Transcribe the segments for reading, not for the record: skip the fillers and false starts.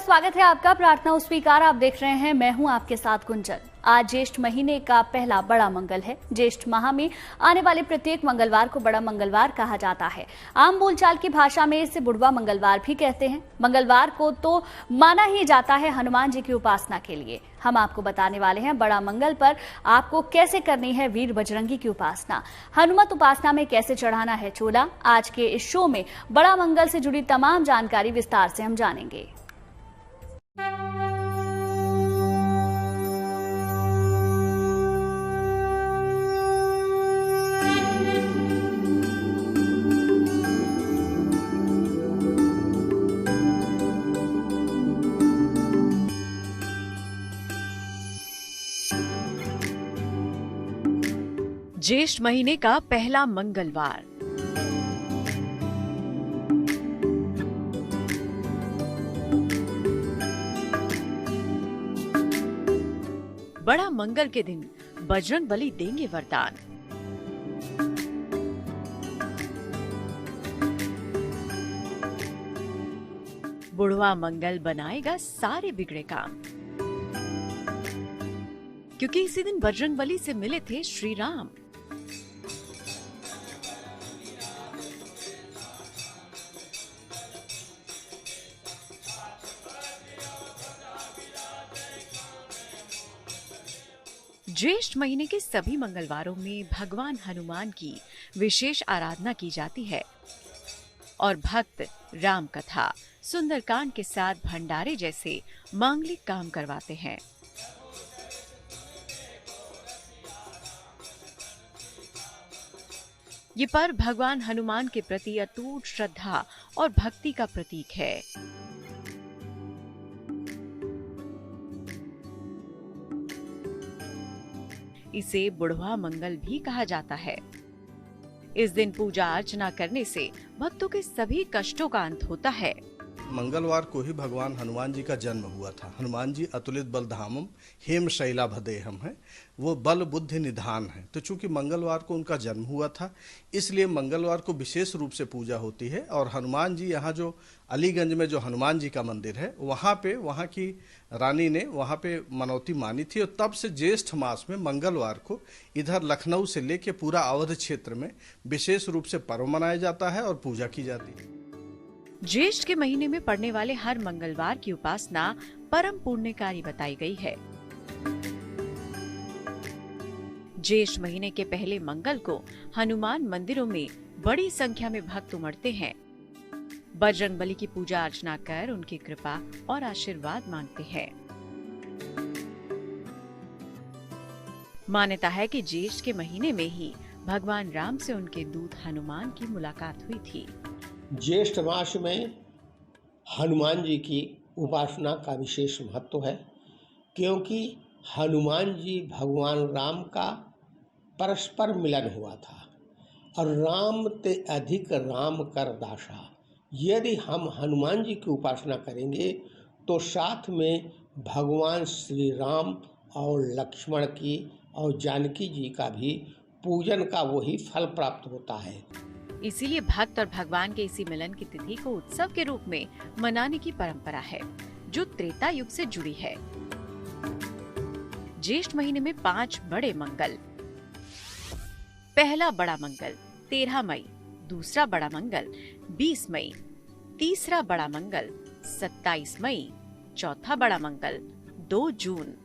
स्वागत है आपका प्रार्थना स्वीकार। आप देख रहे हैं, मैं हूं आपके साथ गुंजन। आज ज्येष्ठ महीने का पहला बड़ा मंगल है। ज्येष्ठ माह में आने वाले प्रत्येक मंगलवार को बड़ा मंगलवार कहा जाता है। आम बोलचाल की भाषा में इसे बुढ़वा मंगलवार भी कहते हैं। मंगलवार को तो माना ही जाता है हनुमान जी की उपासना के लिए। हम आपको बताने वाले हैं बड़ा मंगल पर आपको कैसे करनी है वीर बजरंगी की उपासना, हनुमत उपासना में कैसे चढ़ाना है चोला। आज के इस शो में बड़ा मंगल से जुड़ी तमाम जानकारी विस्तार से हम जानेंगे। ज्येष्ठ महीने का पहला मंगलवार। बड़ा मंगल के दिन बजरंग बली देंगे वरदान। बुढ़वा मंगल बनाएगा सारे बिगड़े काम, क्योंकि इसी दिन बजरंग बली से मिले थे श्री राम। ज्येष्ठ महीने के सभी मंगलवारों में भगवान हनुमान की विशेष आराधना की जाती है और भक्त राम कथा, सुंदरकांड के साथ भंडारे जैसे मांगलिक काम करवाते हैं। ये पर्व भगवान हनुमान के प्रति अटूट श्रद्धा और भक्ति का प्रतीक है। इसे बुढ़वा मंगल भी कहा जाता है। इस दिन पूजा अर्चना करने से भक्तों के सभी कष्टों का अंत होता है। मंगलवार को ही भगवान हनुमान जी का जन्म हुआ था। हनुमान जी अतुलित बल धामम हेम शैलाभदेहम है, वो बल बुद्धि निधान है। तो चूंकि मंगलवार को उनका जन्म हुआ था, इसलिए मंगलवार को विशेष रूप से पूजा होती है। और हनुमान जी यहाँ जो अलीगंज में जो हनुमान जी का मंदिर है, वहाँ की रानी ने वहाँ पे मनौती मानी थी, और तब से ज्येष्ठ मास में मंगलवार को इधर लखनऊ से लेके पूरा अवध क्षेत्र में विशेष रूप से पर्व मनाया जाता है और पूजा की जाती है। ज्येष्ठ के महीने में पड़ने वाले हर मंगलवार की उपासना परम पुण्यकारी बताई गई है। ज्येष्ठ महीने के पहले मंगल को हनुमान मंदिरों में बड़ी संख्या में भक्त उमड़ते हैं। बजरंग बली की पूजा अर्चना कर उनकी कृपा और आशीर्वाद मांगते हैं। मान्यता है कि ज्येष्ठ के महीने में ही भगवान राम से उनके दूत हनुमान की मुलाकात हुई थी। ज्येष्ठ मास में हनुमान जी की उपासना का विशेष महत्व है, क्योंकि हनुमान जी भगवान राम का परस्पर मिलन हुआ था और राम ते अधिक राम कर दासा। यदि हम हनुमान जी की उपासना करेंगे तो साथ में भगवान श्री राम और लक्ष्मण की और जानकी जी का भी पूजन का वही फल प्राप्त होता है। इसीलिए भक्त और भगवान के इसी मिलन की तिथि को उत्सव के रूप में मनाने की परंपरा है, जो त्रेता युग से जुड़ी है। ज्येष्ठ महीने में 5 बड़े मंगल। पहला बड़ा मंगल 13 मई, दूसरा बड़ा मंगल 20 मई, तीसरा बड़ा मंगल 27 मई, चौथा बड़ा मंगल 2 जून,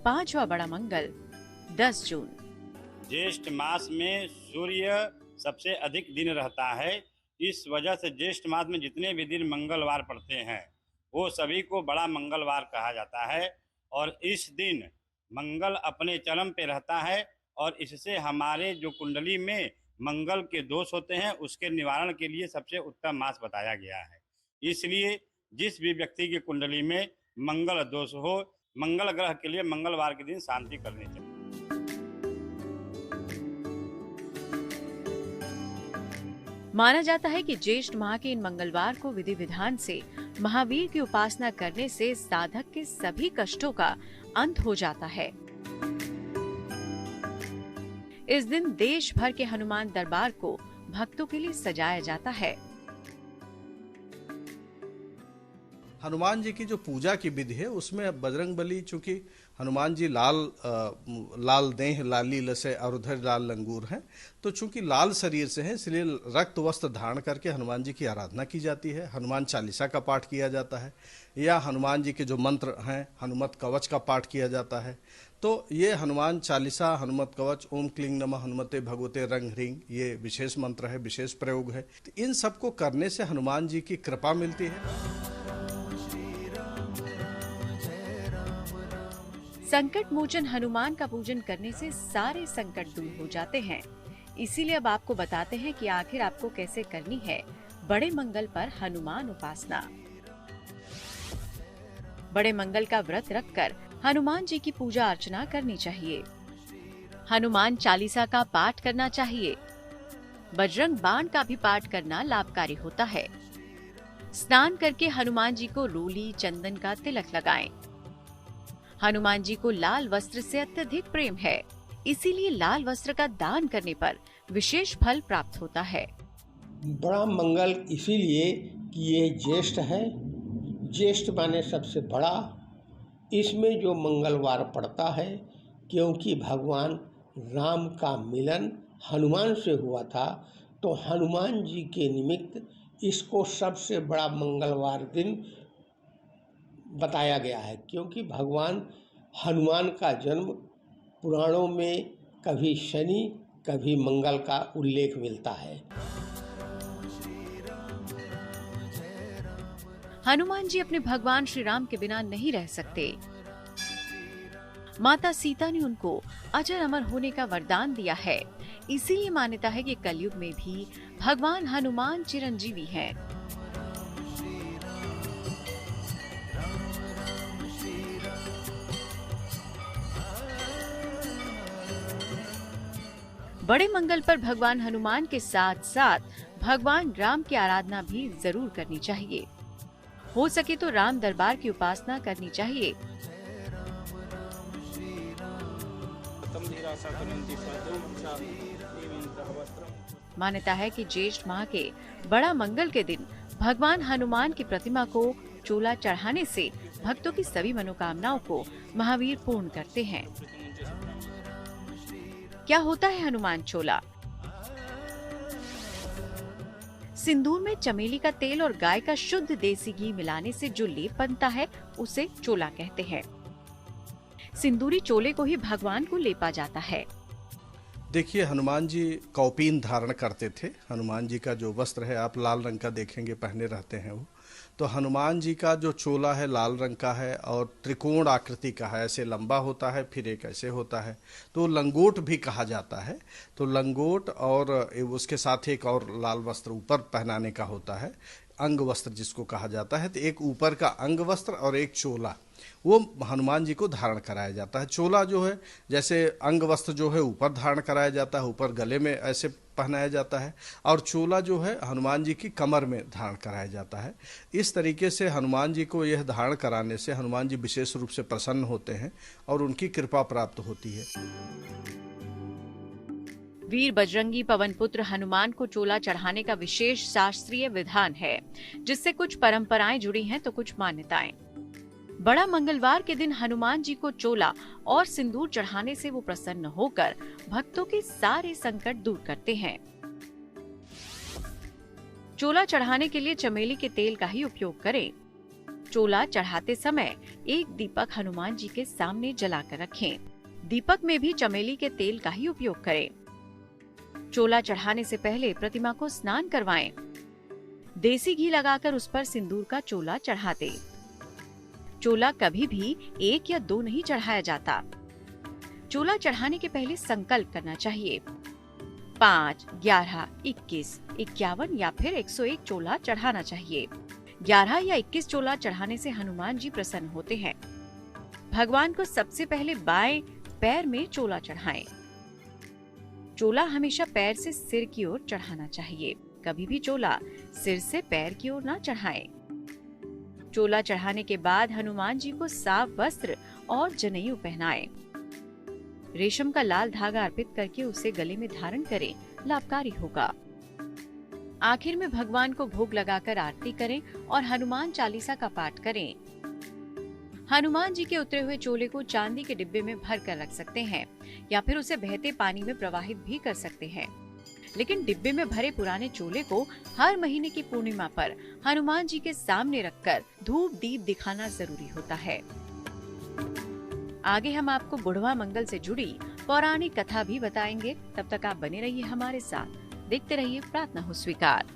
पांचवा बड़ा मंगल 10 जून। ज्येष्ठ मास में सूर्य सबसे अधिक दिन रहता है। इस वजह से ज्येष्ठ मास में जितने भी दिन मंगलवार पड़ते हैं वो सभी को बड़ा मंगलवार कहा जाता है। और इस दिन मंगल अपने चरम पे रहता है और इससे हमारे जो कुंडली में मंगल के दोष होते हैं उसके निवारण के लिए सबसे उत्तम मास बताया गया है। इसलिए जिस भी व्यक्ति की कुंडली में मंगल दोष हो, मंगल ग्रह के लिए मंगलवार के दिन शांति करनी चाहिए। माना जाता है कि ज्येष्ठ माह के इन मंगलवार को विधि विधान से महावीर की उपासना करने से साधक के सभी कष्टों का अंत हो जाता है। इस दिन देश भर के हनुमान दरबार को भक्तों के लिए सजाया जाता है। हनुमान जी की जो पूजा की विधि है उसमें बजरंगबली, चूंकि हनुमान जी लाल देह लाली लसे और उधर लाल लंगूर हैं, तो चूंकि लाल शरीर से हैं इसलिए रक्त वस्त्र धारण करके हनुमान जी की आराधना की जाती है। हनुमान चालीसा का पाठ किया जाता है या हनुमान जी के जो मंत्र हैं हनुमत कवच का पाठ किया जाता है। तो ये हनुमान चालीसा, हनुमत कवच, ओम क्लीं नमः हनुमते भगवते रंग ह्रीं, ये विशेष मंत्र है, विशेष प्रयोग है। तो इन सबको करने से हनुमान जी की कृपा मिलती है। संकट मोचन हनुमान का पूजन करने से सारे संकट दूर हो जाते हैं। इसीलिए अब आपको बताते हैं कि आखिर आपको कैसे करनी है बड़े मंगल पर हनुमान उपासना। बड़े मंगल का व्रत रखकर हनुमान जी की पूजा अर्चना करनी चाहिए। हनुमान चालीसा का पाठ करना चाहिए। बजरंग बाण का भी पाठ करना लाभकारी होता है। स्नान करके हनुमान जी को रोली चंदन का तिलक लगाएं। हनुमान जी को लाल वस्त्र से अत्यधिक प्रेम है, इसीलिए लाल वस्त्र का दान करने पर विशेष फल प्राप्त होता है। बड़ा मंगल इसीलिए कि ये ज्येष्ठ है, ज्येष्ठ माने सबसे बड़ा। इसमें जो मंगलवार पड़ता है, क्योंकि भगवान राम का मिलन हनुमान से हुआ था, तो हनुमान जी के निमित्त इसको सबसे बड़ा मंगलवार दिन बताया गया है। क्योंकि भगवान हनुमान का जन्म पुराणों में कभी शनि कभी मंगल का उल्लेख मिलता है। हनुमान जी अपने भगवान श्री राम के बिना नहीं रह सकते। माता सीता ने उनको अजर अमर होने का वरदान दिया है। इसीलिए मान्यता है कि कलयुग में भी भगवान हनुमान चिरंजीवी हैं। बड़े मंगल पर भगवान हनुमान के साथ साथ भगवान राम की आराधना भी जरूर करनी चाहिए। हो सके तो राम दरबार की उपासना करनी चाहिए। मान्यता है कि ज्येष्ठ माह के बड़ा मंगल के दिन भगवान हनुमान की प्रतिमा को चोला चढ़ाने से भक्तों की सभी मनोकामनाओं को महावीर पूर्ण करते हैं। क्या होता है हनुमान चोला? सिंदूर में चमेली का तेल और गाय का शुद्ध देसी घी मिलाने से जो लेप बनता है उसे चोला कहते हैं। सिंदूरी चोले को ही भगवान को लेपा जाता है। देखिए, हनुमान जी कौपीन धारण करते थे। हनुमान जी का जो वस्त्र है आप लाल रंग का देखेंगे पहने रहते हैं वो। तो हनुमान जी का जो चोला है लाल रंग का है और त्रिकोण आकृति का है, ऐसे लंबा होता है फिर एक ऐसे होता है, तो लंगोट भी कहा जाता है। तो लंगोट और उसके साथ एक और लाल वस्त्र ऊपर पहनाने का होता है, अंग वस्त्र जिसको कहा जाता है। तो एक ऊपर का अंग वस्त्र और एक चोला वो हनुमान जी को धारण कराया जाता है। चोला जो है जैसे अंग वस्त्र जो है ऊपर धारण कराया जाता है, ऊपर गले में ऐसे पहनाया जाता है, और चोला जो है हनुमान जी की कमर में धारण कराया जाता है। इस तरीके से हनुमान जी को यह धारण कराने से हनुमान जी विशेष रूप से प्रसन्न होते हैं और उनकी कृपा प्राप्त होती है। वीर बजरंगी पवन पुत्र हनुमान को चोला चढ़ाने का विशेष शास्त्रीय विधान है, जिससे कुछ परंपराएं जुड़ी हैं तो कुछ मान्यताएं। बड़ा मंगलवार के दिन हनुमान जी को चोला और सिंदूर चढ़ाने से वो प्रसन्न होकर भक्तों के सारे संकट दूर करते हैं। चोला चढ़ाने के लिए चमेली के तेल का ही उपयोग करें। चोला चढ़ाते समय एक दीपक हनुमान जी के सामने जलाकर रखें। दीपक में भी चमेली के तेल का ही उपयोग करें। चोला चढ़ाने से पहले प्रतिमा को स्नान करवाएं। देसी घी लगाकर उस पर सिंदूर का चोला चढ़ा दें। चोला कभी भी 1 या 2 नहीं चढ़ाया जाता। चोला चढ़ाने के पहले संकल्प करना चाहिए। 5, 11, 21, 51 या फिर 101 चोला चढ़ाना चाहिए। 11 या 21 चोला चढ़ाने से हनुमान जी प्रसन्न होते हैं। भगवान को सबसे पहले बाएं पैर में चोला चढ़ाएं। चोला हमेशा पैर से सिर की ओर चढ़ाना चाहिए। कभी भी चोला सिर से पैर की ओर न चढ़ाएं। चोला चढ़ाने के बाद हनुमान जी को साफ वस्त्र और जनेऊ पहनाएं। रेशम का लाल धागा अर्पित करके उसे गले में धारण करें, लाभकारी होगा। आखिर में भगवान को भोग लगाकर आरती करें और हनुमान चालीसा का पाठ करें। हनुमान जी के उतरे हुए चोले को चांदी के डिब्बे में भर कर रख सकते हैं या फिर उसे बहते पानी में प्रवाहित भी कर सकते हैं। लेकिन डिब्बे में भरे पुराने चोले को हर महीने की पूर्णिमा पर हनुमान जी के सामने रखकर धूप दीप दिखाना जरूरी होता है। आगे हम आपको बुढ़वा मंगल से जुड़ी पौराणिक कथा भी बताएंगे। तब तक आप बने रहिए हमारे साथ, देखते रहिए प्रार्थना हो स्वीकार।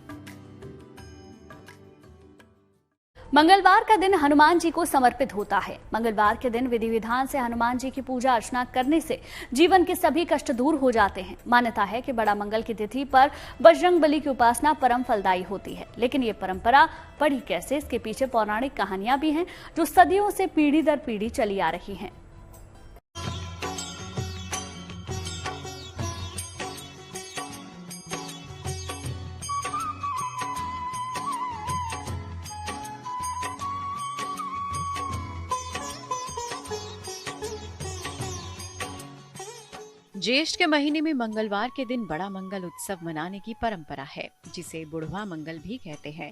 मंगलवार का दिन हनुमान जी को समर्पित होता है। मंगलवार के दिन विधि विधान से हनुमान जी की पूजा अर्चना करने से जीवन के सभी कष्ट दूर हो जाते हैं। मान्यता है कि बड़ा मंगल की तिथि पर बजरंगबली की उपासना परम फलदायी होती है। लेकिन ये परंपरा पड़ी कैसे, इसके पीछे पौराणिक कहानियां भी हैं जो सदियों से पीढ़ी दर पीढ़ी चली आ रही हैं। ज्येष्ठ के महीने में मंगलवार के दिन बड़ा मंगल उत्सव मनाने की परंपरा है, जिसे बुढ़वा मंगल भी कहते हैं।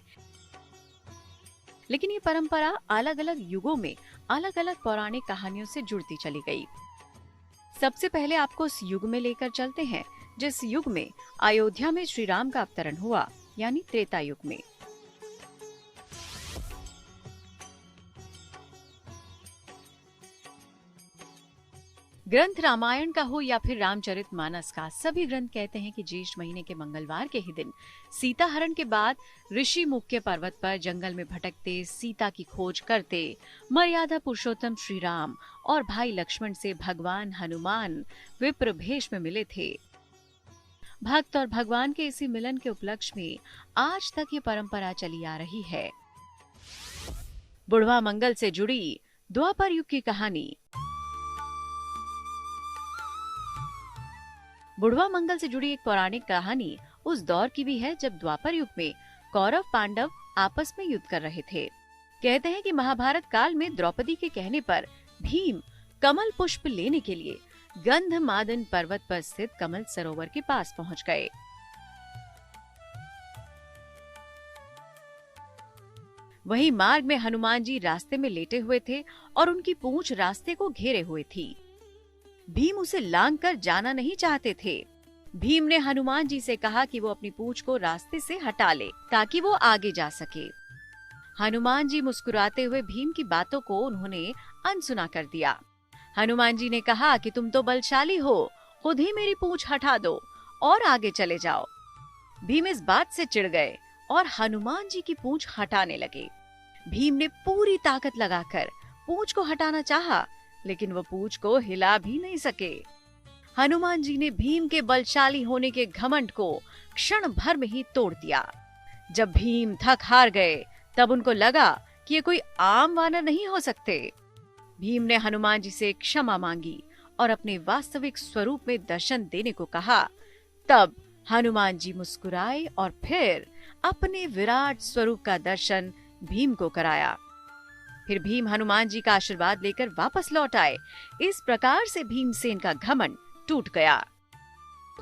लेकिन ये परंपरा अलग अलग युगों में अलग अलग पौराणिक कहानियों से जुड़ती चली गई। सबसे पहले आपको उस युग में लेकर चलते हैं जिस युग में अयोध्या में श्री राम का अवतरण हुआ, यानी त्रेता युग में। ग्रंथ रामायण का हो या फिर रामचरितमानस का, सभी ग्रंथ कहते हैं कि ज्येष्ठ महीने के मंगलवार के ही दिन सीता हरण के बाद ऋषि मुख्य पर्वत पर जंगल में भटकते सीता की खोज करते मर्यादा पुरुषोत्तम श्री राम और भाई लक्ष्मण से भगवान हनुमान विप्र भेष में मिले थे। भक्त और भगवान के इसी मिलन के उपलक्ष्य में आज तक ये परंपरा चली आ रही है। बुढ़वा मंगल से जुड़ी द्वापर युग की कहानी। बुढ़वा मंगल से जुड़ी एक पौराणिक कहानी उस दौर की भी है जब द्वापर युग में कौरव पांडव आपस में युद्ध कर रहे थे। कहते हैं कि महाभारत काल में द्रौपदी के कहने पर भीम कमल पुष्प लेने के लिए गंधमादन पर्वत पर स्थित कमल सरोवर के पास पहुंच गए। वहीं मार्ग में हनुमान जी रास्ते में लेटे हुए थे और उनकी पूंछ रास्ते को घेरे हुए थी। भीम उसे लांग कर जाना नहीं चाहते थे। भीम ने हनुमान जी से कहा कि वो अपनी पूंछ को रास्ते से हटा ले ताकि वो आगे जा सके। हनुमान जी मुस्कुराते हुए भीम की बातों को उन्होंने अनसुना कर दिया। हनुमान जी ने कहा कि तुम तो बलशाली हो, खुद ही मेरी पूंछ हटा दो और आगे चले जाओ। भीम इस बात से चिढ़ गए और हनुमान जी की पूंछ हटाने लगे। भीम ने पूरी ताकत लगाकर पूंछ को हटाना चाहा, लेकिन वो पूंछ को हिला भी नहीं सके। हनुमान जी ने भीम के बलशाली होने के घमंड को क्षण भर में ही तोड़ दिया। जब भीम थक हार गए तब उनको लगा कि ये कोई आम वानर नहीं हो सकते। भीम ने हनुमान जी से क्षमा मांगी और अपने वास्तविक स्वरूप में दर्शन देने को कहा। तब हनुमान जी मुस्कुराए और फिर अपने विराट स्वरूप का दर्शन भीम को कराया। फिर भीम हनुमान जी का आशीर्वाद लेकर वापस लौट आए। इस प्रकार से भीमसेन का घमंड टूट गया।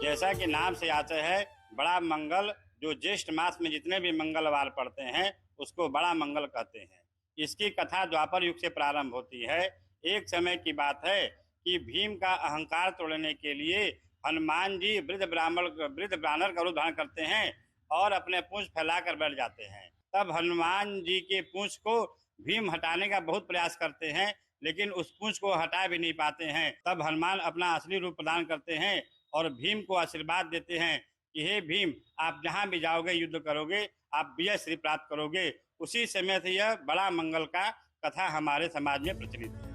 जैसा कि नाम से आता है बड़ा मंगल, जो ज्येष्ठ मास में जितने भी मंगलवार पड़ते हैं उसको बड़ा मंगल कहते हैं। इसकी कथा द्वापर युग से प्रारंभ होती है। एक समय की बात है कि भीम का अहंकार तोड़ने के लिए हनुमान जी वृद्ध ब्राह्मण का रूप धारण करते हैं और अपने पूंछ फैलाकर बैठ जाते हैं। तब हनुमान जी के पूंछ को भीम हटाने का बहुत प्रयास करते हैं, लेकिन उस पूंछ को हटा भी नहीं पाते हैं। तब हनुमान अपना असली रूप प्रदान करते हैं और भीम को आशीर्वाद देते हैं कि हे भीम, आप जहां भी जाओगे युद्ध करोगे, आप विजय श्री प्राप्त करोगे। उसी समय से यह बड़ा मंगल का कथा हमारे समाज में प्रचलित है।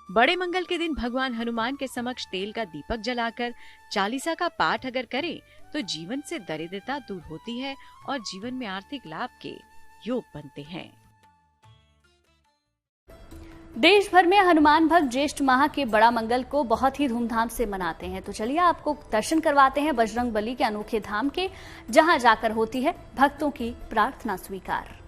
बड़े मंगल के दिन भगवान हनुमान के समक्ष तेल का दीपक जलाकर चालीसा का पाठ अगर करें तो जीवन से दरिद्रता दूर होती है और जीवन में आर्थिक लाभ के योग बनते हैं। देश भर में हनुमान भक्त ज्येष्ठ माह के बड़ा मंगल को बहुत ही धूमधाम से मनाते हैं। तो चलिए आपको दर्शन करवाते हैं बजरंगबली के अनोखे धाम के, जहां जाकर होती है भक्तों की प्रार्थना स्वीकार।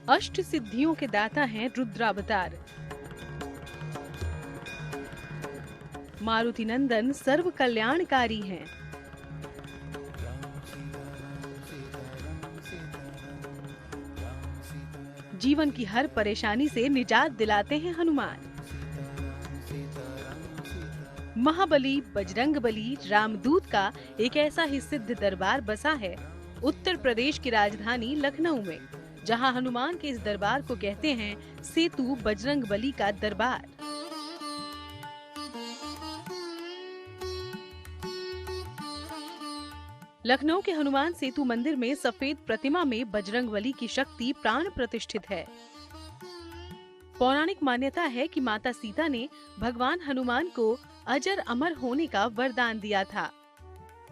अष्ट सिद्धियों के दाता हैं रुद्रावतार। मारुति नंदन सर्व कल्याणकारी हैं। जीवन की हर परेशानी से निजात दिलाते हैं हनुमान। महाबली बजरंगबली रामदूत का एक ऐसा ही सिद्ध दरबार बसा है उत्तर प्रदेश की राजधानी लखनऊ में, जहां हनुमान के इस दरबार को कहते हैं सेतु बजरंगबली का दरबार। लखनऊ के हनुमान सेतु मंदिर में सफेद प्रतिमा में बजरंगबली की शक्ति प्राण प्रतिष्ठित है। पौराणिक मान्यता है कि माता सीता ने भगवान हनुमान को अजर अमर होने का वरदान दिया था।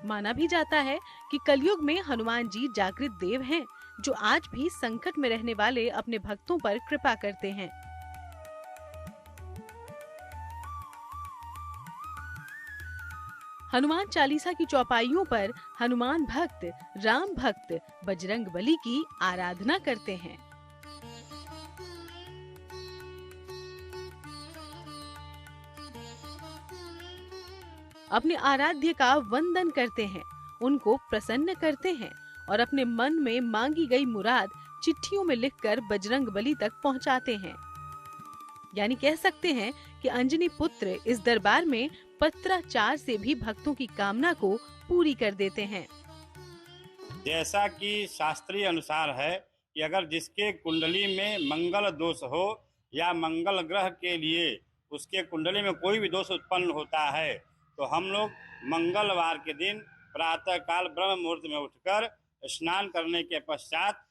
माना भी जाता है कि कलयुग में हनुमान जी जागृत देव हैं, जो आज भी संकट में रहने वाले अपने भक्तों पर कृपा करते हैं। हनुमान चालीसा की चौपाइयों पर हनुमान भक्त, राम भक्त बजरंगबली की आराधना करते हैं। अपने आराध्य का वंदन करते हैं, उनको प्रसन्न करते हैं और अपने मन में मांगी गई मुराद चिट्ठियों में लिखकर बजरंगबली तक पहुंचाते हैं। यानी कह सकते हैं कि अंजनी पुत्र इस दरबार में पत्राचार से भी भक्तों की कामना को पूरी कर देते हैं। जैसा कि शास्त्रीय अनुसार है कि अगर जिसके कुंडली में मंगल दोष हो या मंगल ग्रह के लिए उसके कुंडली में कोई भी दोष उत्पन्न होता है, तो हम लोग मंगलवार के दिन प्रातः काल ब्रह्म मुहूर्त में उठकर स्नान करने के पश्चात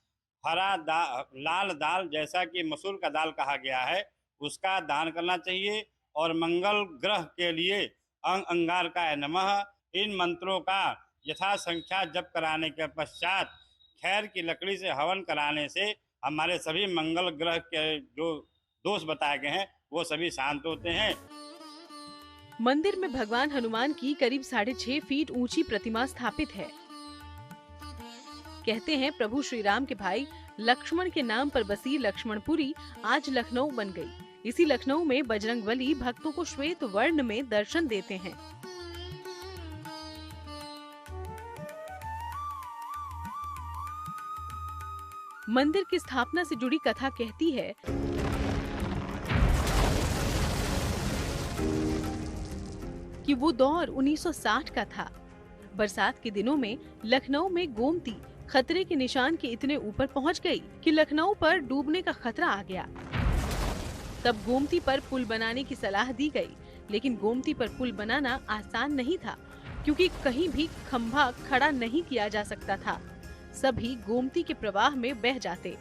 लाल दाल, जैसा कि मसूर का दाल कहा गया है, उसका दान करना चाहिए। और मंगल ग्रह के लिए अंगारकाय नमः, इन मंत्रों का यथा संख्या जप कराने के पश्चात खैर की लकड़ी से हवन कराने से हमारे सभी मंगल ग्रह के जो दोष बताए गए हैं वो सभी शांत होते हैं। मंदिर में भगवान हनुमान की करीब 6.5 फीट ऊंची प्रतिमा स्थापित है। कहते हैं प्रभु श्री राम के भाई लक्ष्मण के नाम पर बसी लक्ष्मणपुरी आज लखनऊ बन गई। इसी लखनऊ में बजरंगबली भक्तों को श्वेत वर्ण में दर्शन देते हैं। मंदिर की स्थापना से जुड़ी कथा कहती है कि वो दौर 1960 का था। बरसात के दिनों में लखनऊ में गोमती खतरे के निशान के इतने ऊपर पहुंच गई कि लखनऊ पर डूबने का खतरा आ गया। तब गोमती पर पुल बनाने की सलाह दी गई, लेकिन गोमती पर पुल बनाना आसान नहीं था, क्योंकि कहीं भी खंभा खड़ा नहीं किया जा सकता था। सभी गोमती के प्रवाह में बह जाते।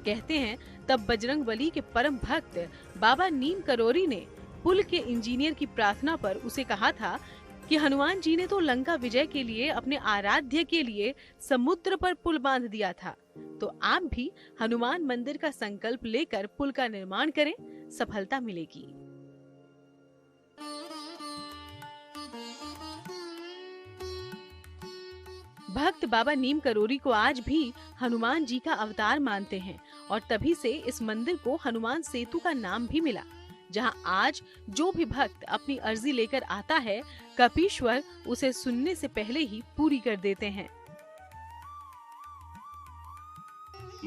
कहते हैं तब बजरंगबली के परम भक्त बाबा नीम करोरी ने पुल के इंजीनियर की प्रार्थना पर उसे कहा था कि हनुमान जी ने तो लंका विजय के लिए अपने आराध्य के लिए समुद्र पर पुल बांध दिया था, तो आप भी हनुमान मंदिर का संकल्प लेकर पुल का निर्माण करें, सफलता मिलेगी। भक्त बाबा नीम करोरी को आज भी हनुमान जी का अवतार मानते हैं और तभी से इस मंदिर को हनुमान सेतु का नाम भी मिला, जहां आज जो भी भक्त अपनी अर्जी लेकर आता है, कपीश्वर उसे सुनने से पहले ही पूरी कर देते हैं।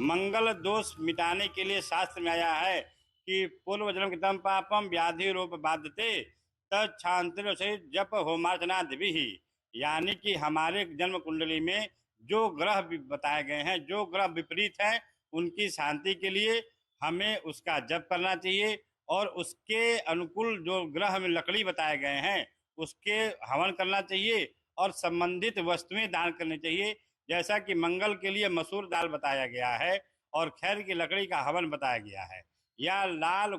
मंगल दोष मिटाने के लिए शास्त्र में आया है कि पूर्व जन्म कृतं पापम व्याधि रूप बाध्यते तच्छांतिर से जप होमार्चनादिभिः, यानी कि हमारे जन्म कुंडली में जो ग्रह बताए गए हैं, जो ग्रह विपरीत हैं, उनकी शांति के लिए हमें उसका जप करना चाहिए और उसके अनुकूल जो ग्रह में लकड़ी बताए गए हैं उसके हवन करना चाहिए और संबंधित वस्तुएं दान करनी चाहिए। जैसा कि मंगल के लिए मसूर दाल बताया गया है और खैर की लकड़ी का हवन बताया गया है, या लाल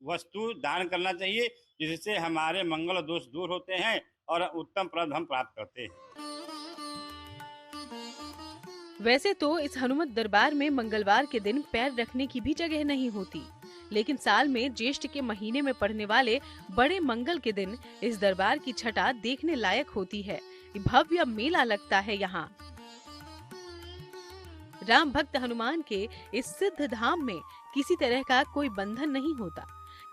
वस्तु दान करना चाहिए, जिससे हमारे मंगल दोष दूर होते हैं और उत्तम फल हम प्राप्त करते हैं। वैसे तो इस हनुमत दरबार में मंगलवार के दिन पैर रखने की भी जगह नहीं होती, लेकिन साल में ज्येष्ठ के महीने में पड़ने वाले बड़े मंगल के दिन इस दरबार की छटा देखने लायक होती है। भव्य मेला लगता है यहाँ। राम भक्त हनुमान के इस सिद्ध धाम में किसी तरह का कोई बंधन नहीं होता।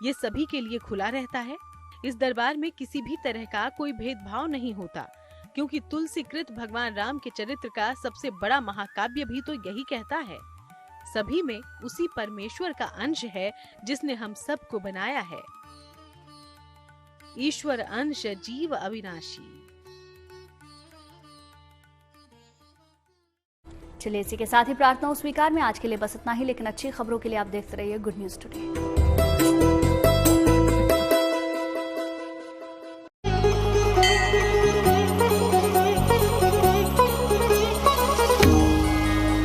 ये सभी के लिए खुला रहता है। इस दरबार में किसी भी तरह का कोई भेदभाव नहीं होता, क्योंकि तुलसीकृत भगवान राम के चरित्र का सबसे बड़ा महाकाव्य भी तो यही कहता है, सभी में उसी परमेश्वर का अंश है जिसने हम सबको बनाया है। ईश्वर अंश जीव अविनाशी। चलिए इसी के साथ ही प्रार्थनाओं स्वीकार में आज के लिए बस इतना ही, लेकिन अच्छी खबरों के लिए आप देखते रहिए गुड न्यूज टुडे।